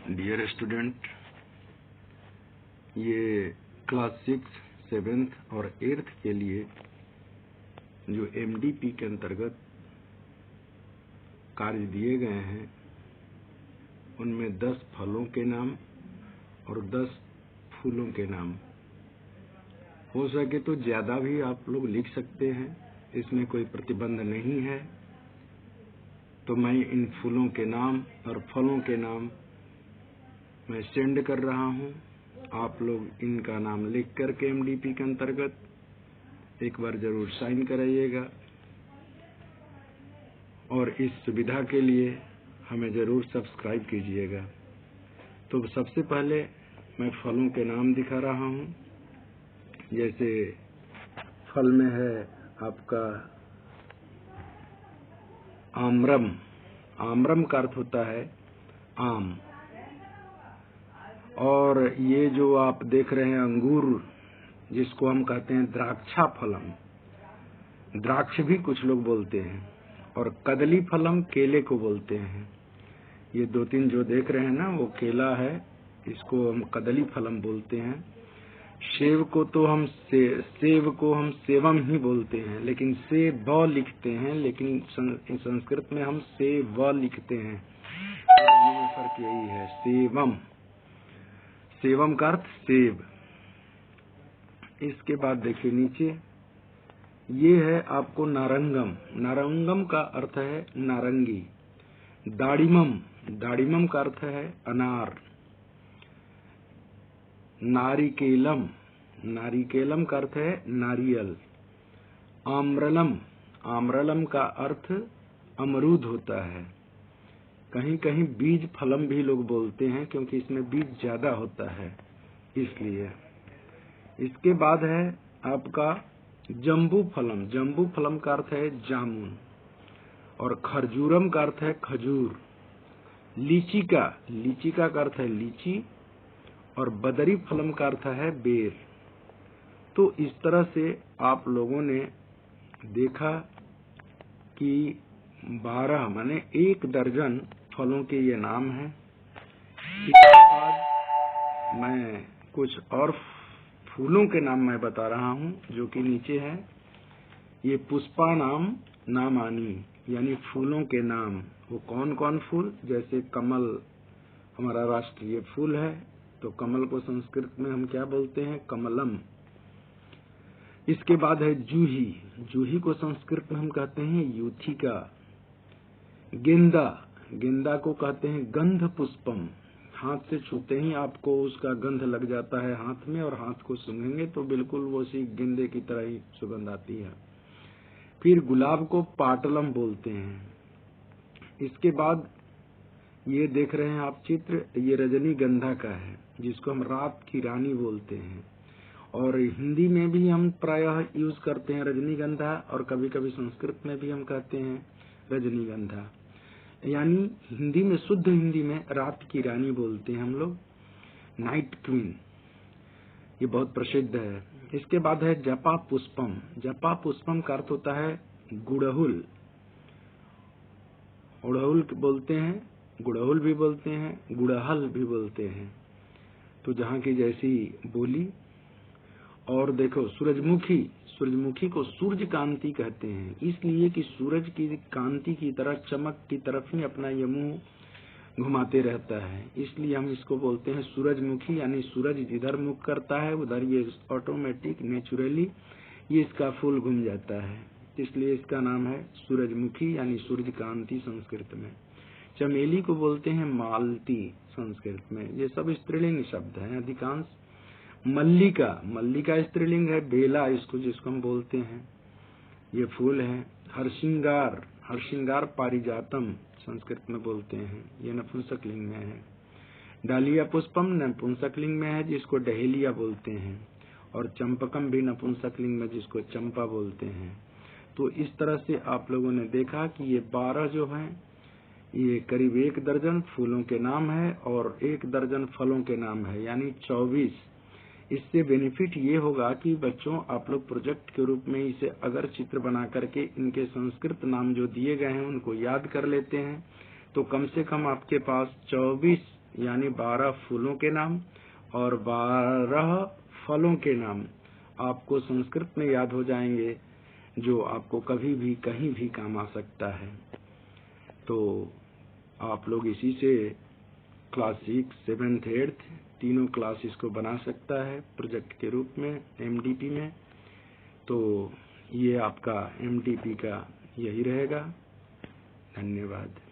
Dear student, ये class 6, 7th और 8th के लिए जो MDP के अंतर्गत कार्य दिए गए हैं उनमें 10 फलों के नाम और 10 फूलों के नाम। हो सके तो ज्यादा भी आप लोग लिख सकते हैं, इसमें कोई प्रतिबंध नहीं है। तो मैं इन फूलों के नाम और फलों के नाम मैं सेंड कर रहा हूं। आप लोग इनका नाम लिख करके MDP के अंतर्गत एक बार जरूर साइन कराइएगा और इस सुविधा के लिए हमें जरूर सब्सक्राइब कीजिएगा। तो सबसे पहले मैं फलों के नाम दिखा रहा हूं। जैसे फल में है आपका आम्रम। आम्रम का अर्थ होता है आम। और ये जो आप देख रहे हैं अंगूर, जिसको हम कहते हैं द्राक्षा फलम, द्राक्ष भी कुछ लोग बोलते हैं, और कदली फलम केले को बोलते हैं। ये 2-3 जो देख रहे हैं ना, वो केला है, इसको हम कदली फलम बोलते हैं। सेब को तो हम सेब को हम सेवम ही बोलते हैं, लेकिन से ब लिखते हैं, लेकिन संस्कृत में हम से व लिखते हैं। फर्क यही है, सेवम। सेवम का अर्थ सेब। इसके बाद देखिए नीचे, ये है आपको नारंगम। नारंगम का अर्थ है नारंगी। दाड़िमम, दाड़िमम का अर्थ है अनार। नारिकेलम, नारिकेलम का अर्थ है नारियल। आम्रलम, आम्रलम का अर्थ अमरूद होता है। कहीं कहीं बीज फलम भी लोग बोलते हैं, क्योंकि इसमें बीज ज्यादा होता है इसलिए। इसके बाद है आपका जम्बू फलम। जम्बू फलम का अर्थ है जामुन, और खरजूरम का अर्थ है खजूर। लीचिका, लीचिका का अर्थ है लीची, और बदरी फलम का अर्थ है बेर। तो इस तरह से आप लोगों ने देखा कि 12 माने 1 दर्जन फलों के ये नाम हैं। इसके बाद मैं कुछ और फूलों के नाम मैं बता रहा हूं, जो कि नीचे है। ये पुष्पा नाम नामानी, यानी फूलों के नाम। वो कौन कौन फूल? जैसे कमल हमारा राष्ट्रीय फूल है, तो कमल को संस्कृत में हम क्या बोलते हैं? कमलम। इसके बाद है जूही। जूही को संस्कृत में हम कहते हैं यूथिका। गेंदा, गेंदा को कहते हैं गंध पुष्पम। हाथ से छूते ही आपको उसका गंध लग जाता है हाथ में, और हाथ को सूंघेंगे तो बिल्कुल वो सी गेंदे की तरह ही सुगंध आती है। फिर गुलाब को पाटलम बोलते हैं। इसके बाद ये देख रहे हैं आप चित्र, ये रजनीगंधा का है, जिसको हम रात की रानी बोलते हैं। और हिंदी में भी हम प्रायः यूज करते हैं रजनीगंधा, और कभी कभी संस्कृत में भी हम कहते हैं रजनीगंधा। यानी हिंदी में, शुद्ध हिंदी में रात की रानी बोलते हैं हम लोग, नाइट क्वीन। ये बहुत प्रसिद्ध है। इसके बाद है जपा पुष्पम। जपा पुष्पम का अर्थ होता है गुड़हुल। उड़हुल बोलते हैं, गुड़हुल भी बोलते हैं, गुड़हल भी बोलते हैं, तो जहाँ की जैसी बोली। और देखो सूरजमुखी, सूरजमुखी को सूर्य कांति कहते हैं, इसलिए कि सूरज की कांति की तरह, चमक की तरफ ही अपना ये मुंह घुमाते रहता है, इसलिए हम इसको बोलते हैं सूरजमुखी। यानी सूरज जिधर मुख करता है उधर ये ऑटोमेटिक नेचुरली ये इसका फूल घूम जाता है, इसलिए इसका नाम है सूरजमुखी, यानी सूर्य कांति संस्कृत में। चमेली को बोलते हैं मालती संस्कृत में। ये सब स्त्रीलिंग शब्द हैं अधिकांश। मल्लिका, मल्लिका स्त्रीलिंग है। बेला, इसको जिसको हम बोलते हैं, ये फूल है। हरसिंगार, हरसिंगार पारिजातम संस्कृत में बोलते हैं, ये नपुंसकलिंग में है। डालिया पुष्पम नपुंसकलिंग में है, जिसको डहेलिया बोलते हैं। और चंपकम भी नपुंसकलिंग में, जिसको चंपा बोलते हैं। तो इस तरह से आप लोगों ने देखा कि ये 12 जो हैं, ये करीब 1 दर्जन फूलों के नाम है और 1 दर्जन फलों के नाम है, यानी 24। इससे बेनिफिट ये होगा कि बच्चों आप लोग प्रोजेक्ट के रूप में इसे अगर चित्र बना करके इनके संस्कृत नाम जो दिए गए हैं उनको याद कर लेते हैं, तो कम से कम आपके पास 24 यानी 12 फूलों के नाम और 12 फलों के नाम आपको संस्कृत में याद हो जाएंगे, जो आपको कभी भी कहीं भी काम आ सकता है। तो आप लोग इसी से क्लास 6, 7th, 8th तीनों क्लास इसको बना सकता है प्रोजेक्ट के रूप में MDP में। तो ये आपका MDP का यही रहेगा। धन्यवाद।